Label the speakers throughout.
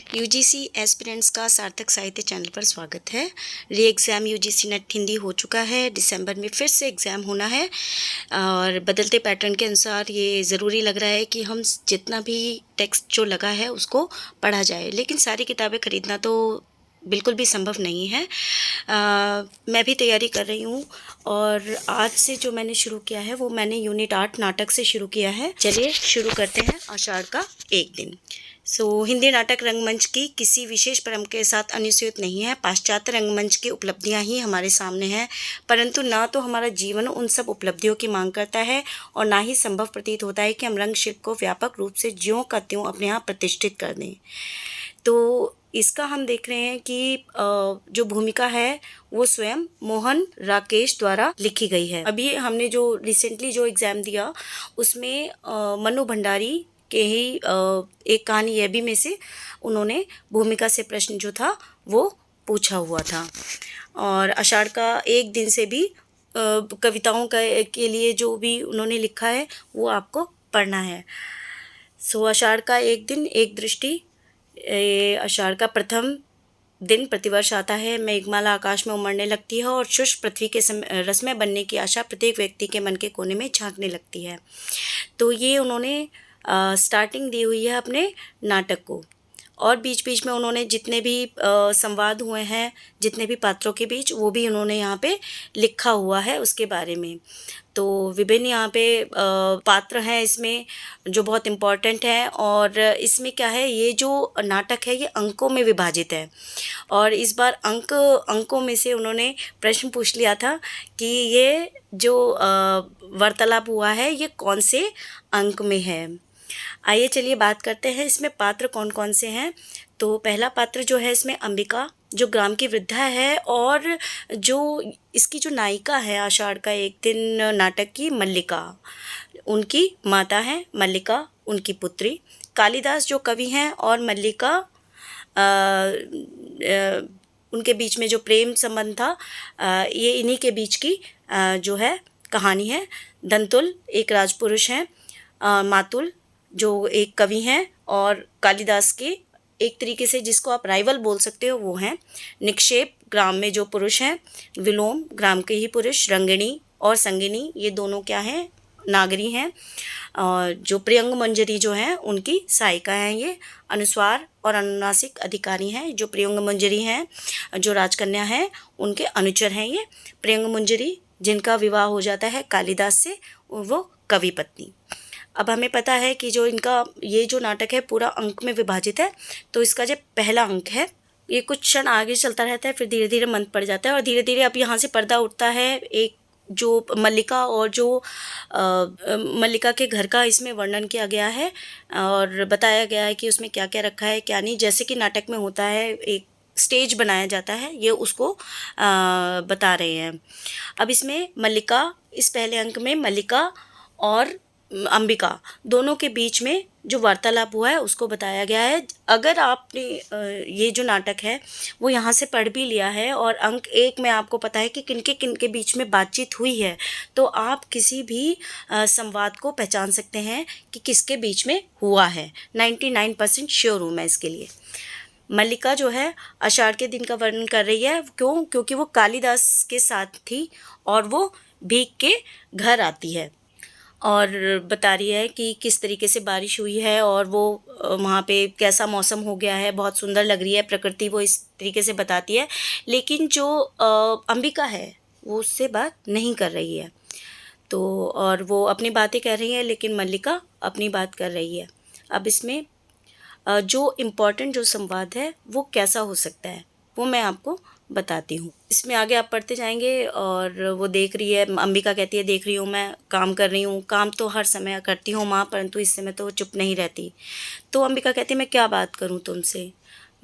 Speaker 1: UGC aspirants का सार्थक साहित्य चैनल पर स्वागत है। री एग्ज़ाम यूजीसी नेट हिंदी हो चुका है। दिसंबर में फिर से एग्ज़ाम होना है और बदलते पैटर्न के अनुसार ये ज़रूरी लग रहा है कि हम जितना भी टेक्स्ट जो लगा है उसको पढ़ा जाए, लेकिन सारी किताबें खरीदना तो बिल्कुल भी संभव नहीं है। मैं भी तैयारी कर रही हूँ और आज से जो मैंने शुरू किया है वो मैंने यूनिट 8 नाटक से शुरू किया है। चलिए शुरू करते हैं। आषाढ़ का एक दिन। हिंदी नाटक रंगमंच की किसी विशेष परंपरा के साथ अनुस्यूत नहीं है। पाश्चात्य रंगमंच की उपलब्धियां ही हमारे सामने हैं, परंतु ना तो हमारा जीवन उन सब उपलब्धियों की मांग करता है और ना ही संभव प्रतीत होता है कि हम रंग शिल्प को व्यापक रूप से ज्यों का त्यों अपने यहाँ प्रतिष्ठित कर दें। तो इसका हम देख रहे हैं कि जो भूमिका है वो स्वयं मोहन राकेश द्वारा लिखी गई है। अभी हमने जो रिसेंटली जो एग्ज़ाम दिया उसमें मनु भंडारी के ही एक कहानी ये भी में से उन्होंने भूमिका से प्रश्न जो था वो पूछा हुआ था। और आषाढ़ का एक दिन से भी कविताओं के लिए जो भी उन्होंने लिखा है वो आपको पढ़ना है। आषाढ़ का एक दिन एक दृष्टि। आषाढ़ का प्रथम दिन प्रतिवर्ष आता है। मेघमाला आकाश में उमड़ने लगती है और शुष्क पृथ्वी के रसमय बनने की आशा प्रत्येक व्यक्ति के मन के कोने में झांकने लगती है। तो ये उन्होंने स्टार्टिंग दी हुई है अपने नाटक को, और बीच बीच में उन्होंने जितने भी संवाद हुए हैं, जितने भी पात्रों के बीच, वो भी उन्होंने यहाँ पे लिखा हुआ है उसके बारे में। तो विभिन्न यहाँ पे पात्र हैं इसमें जो बहुत इम्पॉर्टेंट हैं। और इसमें क्या है, ये जो नाटक है ये अंकों में विभाजित है और इस बार अंकों में से उन्होंने प्रश्न पूछ लिया था कि ये जो वार्तालाप हुआ है ये कौन से अंक में है। आइए चलिए बात करते हैं इसमें पात्र कौन कौन से हैं। तो पहला पात्र जो है इसमें अंबिका, जो ग्राम की वृद्धा है, और जो इसकी जो नायिका है आषाढ़ का एक दिन नाटक की, मल्लिका, उनकी माता है मल्लिका, उनकी पुत्री। कालिदास जो कवि हैं और मल्लिका, उनके बीच में जो प्रेम संबंध था, ये इन्हीं के बीच की जो है कहानी है। दंतुल एक राजपुरुष हैं, मातुल जो एक कवि हैं और कालिदास के एक तरीके से जिसको आप राइवल बोल सकते हो वो हैं। निक्षेप ग्राम में जो पुरुष हैं, विलोम ग्राम के ही पुरुष, रंगिणी और संगिनी ये दोनों क्या हैं, नागरी हैं। और जो प्रियंग मंजरी जो हैं उनकी सहायिका हैं। ये अनुस्वार और अनुनासिक अधिकारी हैं। जो प्रियंग मंजरी हैं जो राजकन्या हैं उनके अनुचर हैं ये। प्रियंग मंजरी जिनका विवाह हो जाता है कालिदास से, वो कवि पत्नी। अब हमें पता है कि जो इनका ये जो नाटक है पूरा अंक में विभाजित है। तो इसका जो पहला अंक है ये कुछ क्षण आगे चलता रहता है, फिर धीरे धीरे मंद पड़ जाता है और धीरे धीरे अब यहाँ से पर्दा उठता है। एक जो मल्लिका और जो मल्लिका के घर का इसमें वर्णन किया गया है और बताया गया है कि उसमें क्या क्या रखा है क्या नहीं। जैसे कि नाटक में होता है, एक स्टेज बनाया जाता है, ये उसको बता रहे हैं। अब इसमें मल्लिका, इस पहले अंक में मल्लिका और अंबिका दोनों के बीच में जो वार्तालाप हुआ है उसको बताया गया है। अगर आपने ये जो नाटक है वो यहाँ से पढ़ भी लिया है और अंक एक में आपको पता है कि किनके बीच में बातचीत हुई है, तो आप किसी भी संवाद को पहचान सकते हैं कि किसके बीच में हुआ है। 99% श्योर हूँ मैं इसके लिए। मल्लिका जो है आषाढ़ के दिन का वर्णन कर रही है। क्यों? क्योंकि वो कालिदास के साथ थी और वो भीख के घर आती है और बता रही है कि किस तरीके से बारिश हुई है और वो वहाँ पे कैसा मौसम हो गया है, बहुत सुंदर लग रही है प्रकृति, वो इस तरीके से बताती है। लेकिन जो अंबिका है वो उससे बात नहीं कर रही है। तो और वो अपनी बातें कह रही है लेकिन मल्लिका अपनी बात कर रही है। अब इसमें जो इम्पोर्टेंट जो संवाद है वो कैसा हो सकता है वो मैं आपको बताती हूँ। इसमें आगे आप पढ़ते जाएंगे। और वो देख रही है, अंबिका कहती है देख रही हूँ, मैं काम कर रही हूँ, काम तो हर समय करती हूँ माँ, परंतु इस समय तो चुप नहीं रहती। तो अंबिका कहती है मैं क्या बात करूँ तुमसे।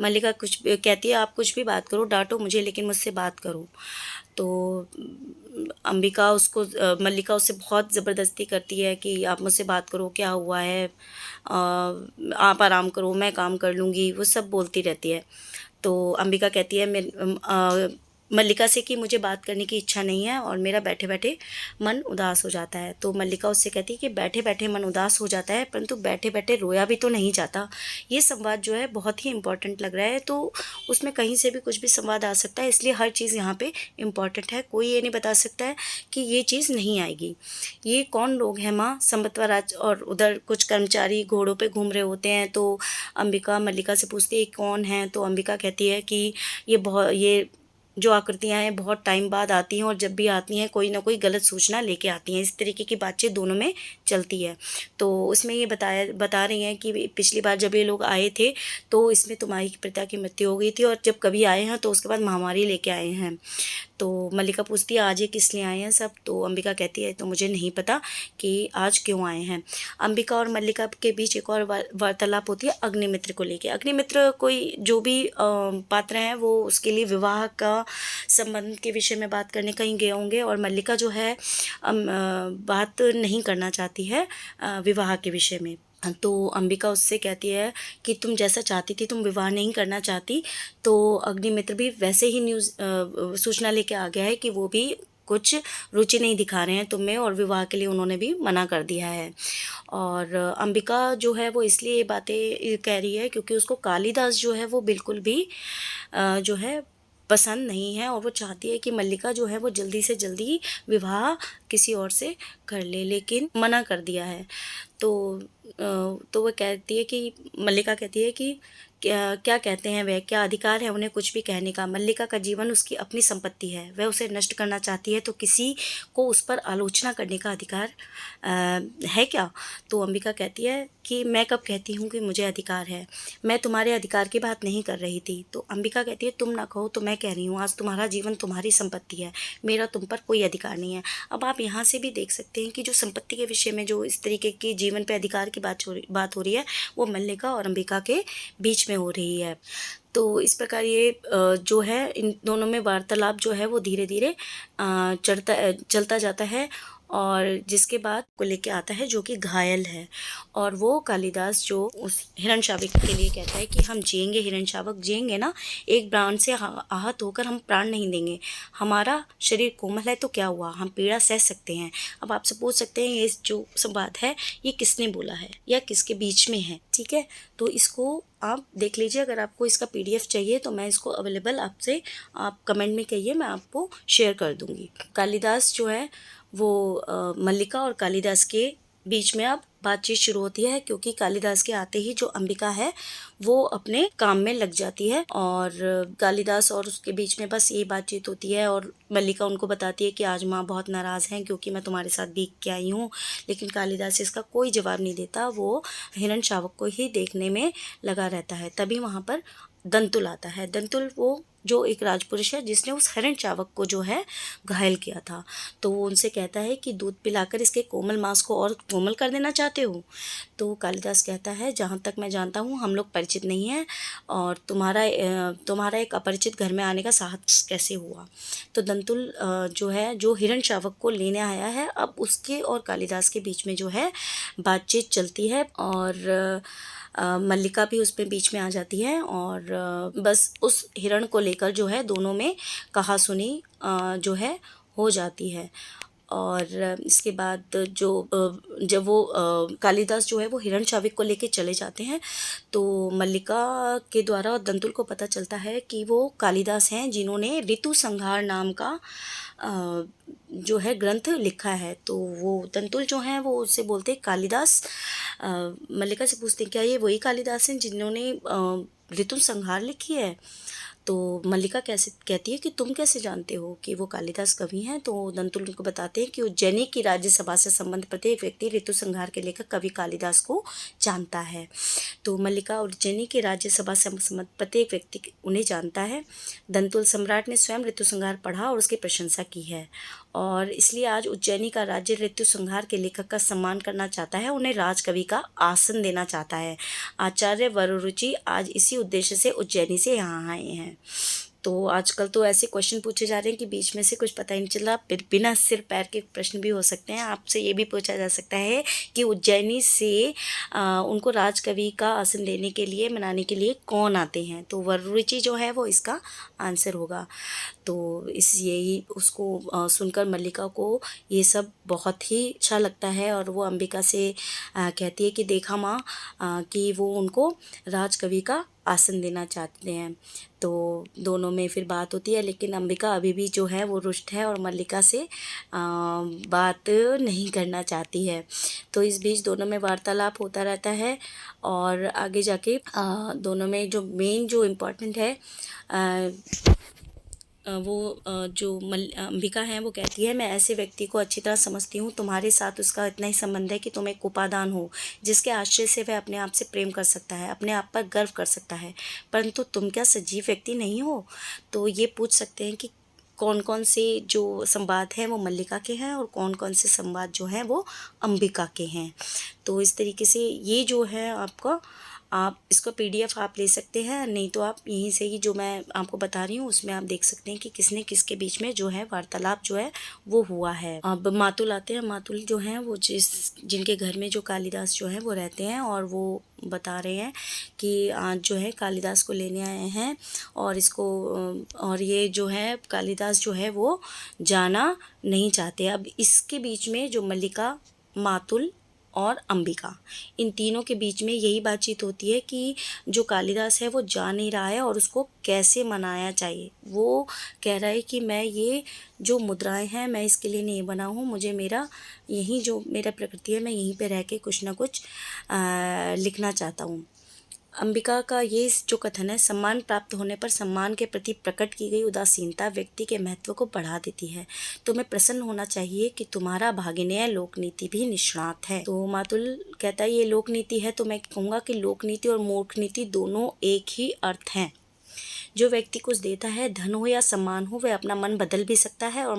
Speaker 1: मल्लिका कुछ कहती है आप कुछ भी बात करो, डांटो मुझे लेकिन मुझसे बात करो। तो अंबिका उसको मल्लिका उससे बहुत ज़बरदस्ती करती है कि आप मुझसे बात करो, क्या हुआ है, आप आराम करो, मैं काम कर लूँगी, वो सब बोलती रहती है। तो अंबिका कहती है मल्लिका से कि मुझे बात करने की इच्छा नहीं है और मेरा बैठे बैठे मन उदास हो जाता है। तो मल्लिका उससे कहती है कि बैठे बैठे मन उदास हो जाता है, परंतु बैठे बैठे रोया भी तो नहीं जाता। ये संवाद जो है बहुत ही इम्पोर्टेंट लग रहा है। तो उसमें कहीं से भी कुछ भी संवाद आ सकता है, इसलिए हर चीज़ यहाँ पे इम्पॉर्टेंट है। कोई ये नहीं बता सकता है कि ये चीज़ नहीं आएगी। ये कौन लोग हैं माँ? संबतवा राज और उधर कुछ कर्मचारी घोड़ों पे घूम रहे होते हैं। तो अंबिका मल्लिका से पूछती है कौन है? तो अंबिका कहती है कि ये जो आकृतियाँ हैं बहुत टाइम बाद आती हैं और जब भी आती हैं कोई ना कोई गलत सूचना लेके आती हैं। इस तरीके की बातचीत दोनों में चलती है। तो उसमें ये बता रही हैं कि पिछली बार जब ये लोग आए थे तो इसमें तुम्हारी पिता की मृत्यु हो गई थी और जब कभी आए हैं तो उसके बाद महामारी लेके आए हैं। तो मल्लिका पूछती है आज ये किस लिए आए हैं सब? तो अंबिका कहती है तो मुझे नहीं पता कि आज क्यों आए हैं। अंबिका और मल्लिका के बीच एक और वार्तालाप होती है अग्निमित्र को लेके। अग्निमित्र कोई जो भी पात्र हैं वो उसके लिए विवाह का संबंध के विषय में बात करने कहीं गए होंगे और मल्लिका जो है बात नहीं करना चाहती है विवाह के विषय में। तो अंबिका उससे कहती है कि तुम जैसा चाहती थी, तुम विवाह नहीं करना चाहती। तो अग्निमित्र भी वैसे ही सूचना लेके आ गया है कि वो भी कुछ रुचि नहीं दिखा रहे हैं तुम्हें और विवाह के लिए उन्होंने भी मना कर दिया है। और अंबिका जो है वो इसलिए ये बातें कह रही है क्योंकि उसको कालिदास जो है वो बिल्कुल भी जो है पसंद नहीं है और वो चाहती है कि मल्लिका जो है वो जल्दी से जल्दी विवाह किसी और से कर ले, लेकिन मना कर दिया है। तो वो कहती है कि मल्लिका कहती है कि क्या कहते हैं वह, क्या अधिकार है उन्हें कुछ भी कहने का? मल्लिका का जीवन उसकी अपनी संपत्ति है, वह उसे नष्ट करना चाहती है तो किसी को उस पर आलोचना करने का अधिकार है क्या? तो अंबिका कहती है कि मैं कब कहती हूँ कि मुझे अधिकार है, मैं तुम्हारे अधिकार की बात नहीं कर रही थी। तो अंबिका कहती है तुम ना कहो तो मैं कह रही हूँ, आज तुम्हारा जीवन तुम्हारी संपत्ति है, मेरा तुम पर कोई अधिकार नहीं है। अब आप यहाँ से भी देख सकते हैं कि जो संपत्ति के विषय में जो इस तरीके की जीवन पे अधिकार की बात हो रही है वो मल्लिका और अंबिका के बीच में हो रही है। तो इस प्रकार ये जो है इन दोनों में वार्तालाप जो है वो धीरे धीरे चलता जाता है और जिसके बाद को लेके आता है जो कि घायल है। और वो कालिदास जो उस हिरण शावक के लिए कहता है कि हम जिएंगे, हिरण शावक जिएंगे ना, एक बाण से आहत होकर हम प्राण नहीं देंगे, हमारा शरीर कोमल है तो क्या हुआ, हम पीड़ा सह सकते हैं। अब आपसे पूछ सकते हैं ये जो संवाद है ये किसने बोला है या किसके बीच में है, ठीक है? तो इसको आप देख लीजिए। अगर आपको इसका PDF चाहिए तो मैं इसको अवेलेबल आपसे आप कमेंट में कहिए, मैं आपको शेयर कर दूँगी। कालिदास जो है वो मल्लिका और कालिदास के बीच में अब बातचीत शुरू होती है क्योंकि कालिदास के आते ही जो अंबिका है वो अपने काम में लग जाती है और कालिदास और उसके बीच में बस यही बातचीत होती है। और मल्लिका उनको बताती है कि आज माँ बहुत नाराज़ हैं क्योंकि मैं तुम्हारे साथ भीग के आई हूँ, लेकिन कालिदास इसका कोई जवाब नहीं देता, वो हिरण शावक को ही देखने में लगा रहता है। तभी वहाँ पर दंतुल आता है। दंतुल वो जो एक राजपुरुष है जिसने उस हिरण शावक को जो है घायल किया था। तो वो उनसे कहता है कि दूध पिलाकर इसके कोमल मांस को और कोमल कर देना चाहते हो? तो कालिदास कहता है जहाँ तक मैं जानता हूँ हम लोग परिचित नहीं हैं और तुम्हारा एक अपरिचित घर में आने का साहस कैसे हुआ? तो दंतुल जो है जो हिरण शावक को लेने आया है, अब उसके और कालिदास के बीच में जो है बातचीत चलती है और मल्लिका भी उसमें बीच में आ जाती है और बस उस हिरण को लेकर जो है दोनों में कहासुनी जो है हो जाती है। और इसके बाद जब वो कालिदास जो है वो हिरण शावक को लेके चले जाते हैं तो मल्लिका के द्वारा दंतुल को पता चलता है कि वो कालिदास हैं जिन्होंने ऋतु संहार नाम का जो है ग्रंथ लिखा है। तो वो दंतुल जो हैं वो उससे बोलते कालिदास, मल्लिका से पूछते हैं क्या ये वही कालिदास हैं जिन्होंने ऋतु संहार लिखी है? तो मल्लिका कैसे कहती है कि तुम कैसे जानते हो कि वो कालिदास कवि हैं? तो दंतुल उनको बताते हैं कि उज्जैनी की राज्यसभा से संबंध प्रत्येक व्यक्ति ऋतु संहार के लेखक कवि कालिदास को जानता है। तो मल्लिका और उज्जैनी की राज्यसभा से संबंध प्रत्येक व्यक्ति उन्हें जानता है। दंतुल सम्राट ने स्वयं ऋतु संहार पढ़ा और उसकी प्रशंसा की है और इसलिए आज उज्जैनी का राज्य ऋतु संहार के लेखक का सम्मान करना चाहता है, उन्हें राजकवि का आसन देना चाहता है। आचार्य वरुरुचि आज इसी उद्देश्य से उज्जैनी से यहाँ आए हैं। तो आजकल तो ऐसे क्वेश्चन पूछे जा रहे हैं कि बीच में से कुछ पता ही नहीं चल रहा, बिना सिर पैर के प्रश्न भी हो सकते हैं। आपसे ये भी पूछा जा सकता है कि उज्जैनी से उनको राजकवि का आसन देने के लिए मनाने के लिए कौन आते हैं? तो वरुरुचि जो है वो इसका आंसर होगा। तो इस यही उसको सुनकर मल्लिका को ये सब बहुत ही अच्छा लगता है और वो अंबिका से कहती है कि देखा माँ कि वो उनको राजकवि का आसन देना चाहते हैं। तो दोनों में फिर बात होती है, लेकिन अंबिका अभी भी जो है वो रुष्ट है और मल्लिका से बात नहीं करना चाहती है। तो इस बीच दोनों में वार्तालाप होता रहता है और आगे जाके दोनों में जो मेन जो इम्पोर्टेंट है वो जो अंबिका है वो कहती है, मैं ऐसे व्यक्ति को अच्छी तरह समझती हूँ, तुम्हारे साथ उसका इतना ही संबंध है कि तुम एक उपादान हो जिसके आश्रय से वह अपने आप से प्रेम कर सकता है, अपने आप पर गर्व कर सकता है, परंतु तुम क्या सजीव व्यक्ति नहीं हो। तो ये पूछ सकते हैं कि कौन कौन से जो संवाद हैं वो मल्लिका के हैं और कौन कौन से संवाद जो हैं वो अंबिका के हैं। तो इस तरीके से ये जो है आपका, आप इसका PDF आप ले सकते हैं, नहीं तो आप यहीं से ही जो मैं आपको बता रही हूँ उसमें आप देख सकते हैं कि किसने किसके बीच में जो है वार्तालाप जो है वो हुआ है। अब मातुल आते हैं। मातुल जो हैं वो जिनके घर में जो कालिदास जो है वो रहते हैं और वो बता रहे हैं कि आज जो है कालिदास को लेने आए हैं और इसको और ये जो है कालिदास जो है वो जाना नहीं चाहते। अब इसके बीच में जो मल्लिका, मातुल और अंबिका, इन तीनों के बीच में यही बातचीत होती है कि जो कालिदास है वो जा नहीं रहा है और उसको कैसे मनाया चाहिए। वो कह रहा है कि मैं ये जो मुद्राएं हैं मैं इसके लिए नहीं बना हूँ, मुझे मेरा यही जो मेरा प्रकृति है मैं यहीं पे रह के कुछ ना कुछ लिखना चाहता हूँ। अंबिका का ये जो कथन है, सम्मान प्राप्त होने पर सम्मान के प्रति प्रकट की गई उदासीनता व्यक्ति के महत्व को बढ़ा देती है। तुम्हें प्रसन्न होना चाहिए कि तुम्हारा भागिनेय लोकनीति भी निष्णात है। तो मातुल कहता है ये लोकनीति है, तो मैं कहूँगा कि लोकनीति और मूर्खनीति दोनों एक ही अर्थ हैं। जो व्यक्ति कुछ देता है, धन हो या सम्मान हो, वह अपना मन बदल भी सकता है और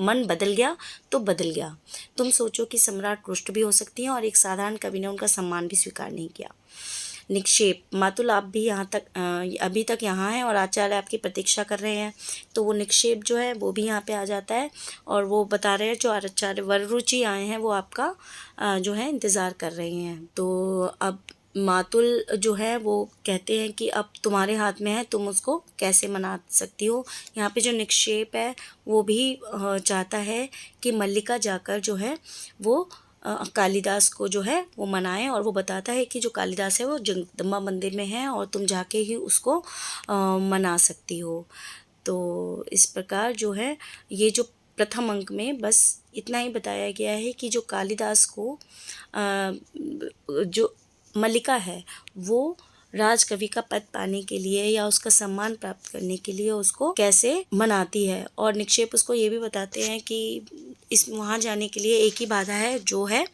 Speaker 1: मन बदल गया तो बदल गया। तुम सोचो कि सम्राट रुष्ट भी हो सकती हैं और एक साधारण कवि ने उनका सम्मान भी स्वीकार नहीं किया। निक्षेप, मातुल आप भी यहाँ तक अभी तक यहाँ हैं और आचार्य आपकी प्रतीक्षा कर रहे हैं। तो वो निक्षेप जो है वो भी यहाँ पे आ जाता है और वो बता रहे हैं जो आचार्य वररुचि आए हैं वो आपका जो है इंतज़ार कर रहे हैं। तो अब मातुल जो है वो कहते हैं कि अब तुम्हारे हाथ में है, तुम उसको कैसे मना सकती हो। यहाँ पे जो निक्षेप है वो भी चाहता है कि मल्लिका जाकर जो है वो कालिदास को जो है वो मनाएं और वो बताता है कि जो कालिदास है वो जगदम्बा मंदिर में है और तुम जाके ही उसको मना सकती हो। तो इस प्रकार जो है ये जो प्रथम अंक में बस इतना ही बताया गया है कि जो कालिदास को जो मल्लिका है वो राजकवि का पद पाने के लिए या उसका सम्मान प्राप्त करने के लिए उसको कैसे मनाती है। और निक्षेप उसको ये भी बताते हैं कि इस वहाँ जाने के लिए एक ही बाधा है जो है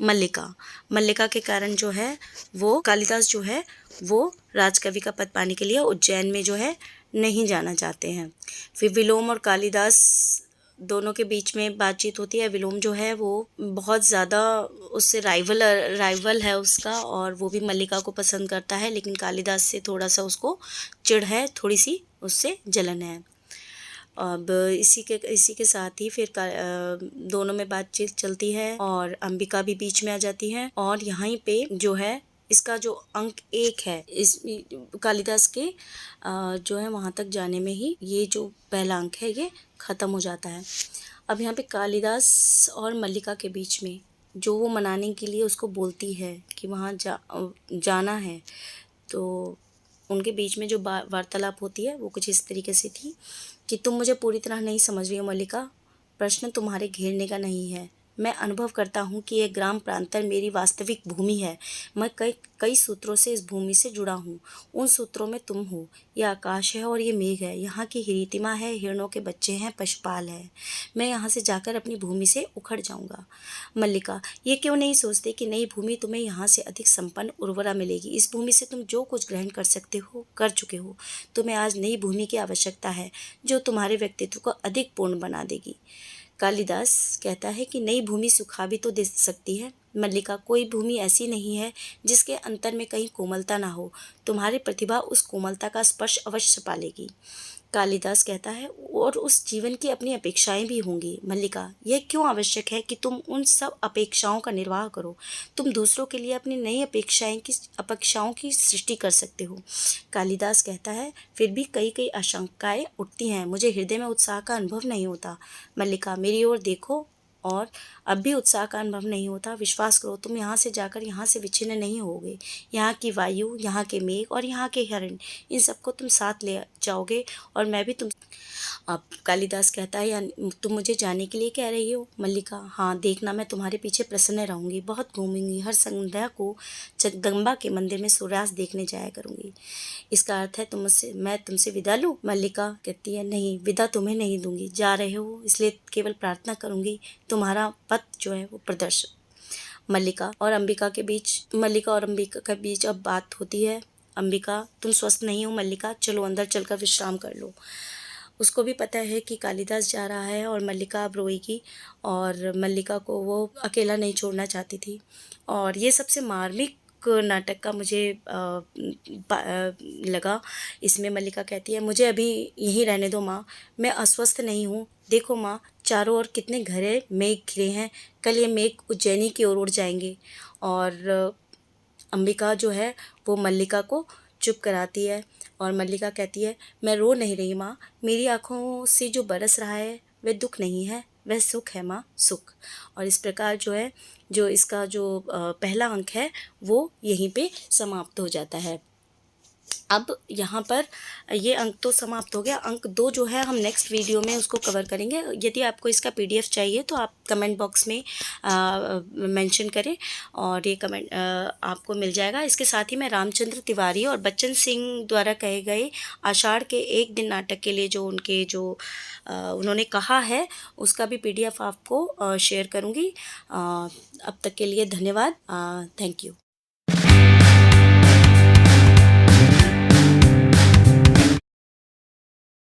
Speaker 1: मल्लिका। मल्लिका के कारण जो है वो कालिदास जो है वो राजकवि का पद पाने के लिए उज्जैन में जो है नहीं जाना चाहते हैं। फिर विलोम और कालिदास दोनों के बीच में बातचीत होती है। विलोम जो है वो बहुत ज़्यादा उससे राइवल है उसका और वो भी मल्लिका को पसंद करता है, लेकिन कालिदास से थोड़ा सा उसको चिढ़ है, थोड़ी सी उससे जलन है। अब इसी के साथ ही फिर दोनों में बातचीत चलती है और अंबिका भी बीच में आ जाती है और यहाँ पे जो है इसका जो अंक 1 है इस कालिदास के जो है वहाँ तक जाने में ही ये जो पहला अंक है ये ख़त्म हो जाता है। अब यहाँ पे कालिदास और मल्लिका के बीच में जो वो मनाने के लिए उसको बोलती है कि वहाँ जाना है, तो उनके बीच में जो वार्तालाप होती है वो कुछ इस तरीके से थी कि तुम मुझे पूरी तरह नहीं समझ रही हो मल्लिका, प्रश्न तुम्हारे घेरने का नहीं है। मैं अनुभव करता हूँ कि यह ग्राम प्रांतर मेरी वास्तविक भूमि है। मैं कई सूत्रों से इस भूमि से जुड़ा हूँ। उन सूत्रों में तुम हो, यह आकाश है और ये मेघ है, यहाँ की हिरीतिमा है, हिरणों के बच्चे हैं, पशुपाल है। मैं यहाँ से जाकर अपनी भूमि से उखड़ जाऊँगा। मल्लिका, ये क्यों नहीं सोचते कि नई भूमि तुम्हें यहाँ से अधिक संपन्न उर्वरा मिलेगी। इस भूमि से तुम जो कुछ ग्रहण कर सकते हो कर चुके हो। तुम्हें आज नई भूमि की आवश्यकता है जो तुम्हारे व्यक्तित्व को अधिक पूर्ण बना देगी। कालिदास कहता है कि नई भूमि सुखा भी तो दे सकती है, मल्लिका, कोई भूमि ऐसी नहीं है जिसके अंतर में कहीं कोमलता ना हो। तुम्हारी प्रतिभा उस कोमलता का स्पर्श अवश्य पालेगी। कालिदास कहता है, और उस जीवन की अपनी अपेक्षाएं भी होंगी। मल्लिका, यह क्यों आवश्यक है कि तुम उन सब अपेक्षाओं का निर्वाह करो? तुम दूसरों के लिए अपनी नई अपेक्षाओं की सृष्टि कर सकते हो। कालिदास कहता है, फिर भी कई कई आशंकाएं उठती हैं, मुझे हृदय में उत्साह का अनुभव नहीं होता। मल्लिका, मेरी ओर देखो, और अब भी उत्साह का अनुभव नहीं होता। विश्वास करो, तुम यहाँ से जाकर यहाँ से विच्छिन्न नहीं होगे। यहाँ की वायु, यहाँ के मेघ और यहाँ के हिरण, इन सबको तुम साथ ले जाओगे, और मैं भी तुम। अब कालिदास कहता है, या तुम मुझे जाने के लिए कह रही हो? मल्लिका, हाँ, देखना, मैं तुम्हारे पीछे प्रसन्न रहूंगी, बहुत घूमूंगी, हर संध्या को जगदम्बा के मंदिर में सूर्यास्त देखने जाया करूंगी। इसका अर्थ है मैं तुमसे विदा लूँ? मल्लिका कहती है, नहीं, विदा तुम्हें नहीं दूंगी। जा रहे हो इसलिए केवल प्रार्थना करूंगी, तुम्हारा पथ जो है वो प्रदर्शन। मल्लिका और अंबिका के बीच अब बात होती है। अंबिका, तुम स्वस्थ नहीं हो मल्लिका, चलो अंदर चलकर विश्राम कर लो। उसको भी पता है कि कालिदास जा रहा है और मल्लिका अब रोएगी, और मल्लिका को वो अकेला नहीं छोड़ना चाहती थी। और ये सबसे मार्मिक नाटक का मुझे लगा। इसमें मल्लिका कहती है, मुझे अभी यहीं रहने दो माँ, मैं अस्वस्थ नहीं हूँ। देखो माँ, चारों ओर कितने घरे मेघ घिरे हैं, कल ये मेघ उज्जैनी की ओर उड़ जाएंगे। और अंबिका जो है वो मल्लिका को चुप कराती है, और मल्लिका कहती है, मैं रो नहीं रही माँ, मेरी आँखों से जो बरस रहा है वह दुख नहीं है, वह सुख है माँ, सुख। और इस प्रकार जो है, जो इसका जो पहला अंक है वो यहीं पे समाप्त हो जाता है। अब यहाँ पर ये अंक तो समाप्त हो गया। अंक 2 जो है हम नेक्स्ट वीडियो में उसको कवर करेंगे। यदि आपको इसका PDF चाहिए तो आप कमेंट बॉक्स में मेंशन करें, और ये कमेंट आपको मिल जाएगा। इसके साथ ही मैं रामचंद्र तिवारी और बच्चन सिंह द्वारा कहे गए आषाढ़ के एक दिन नाटक के लिए जो उन्होंने कहा है, उसका भी PDF आपको शेयर करूँगी। अब तक के लिए धन्यवाद। Thank you.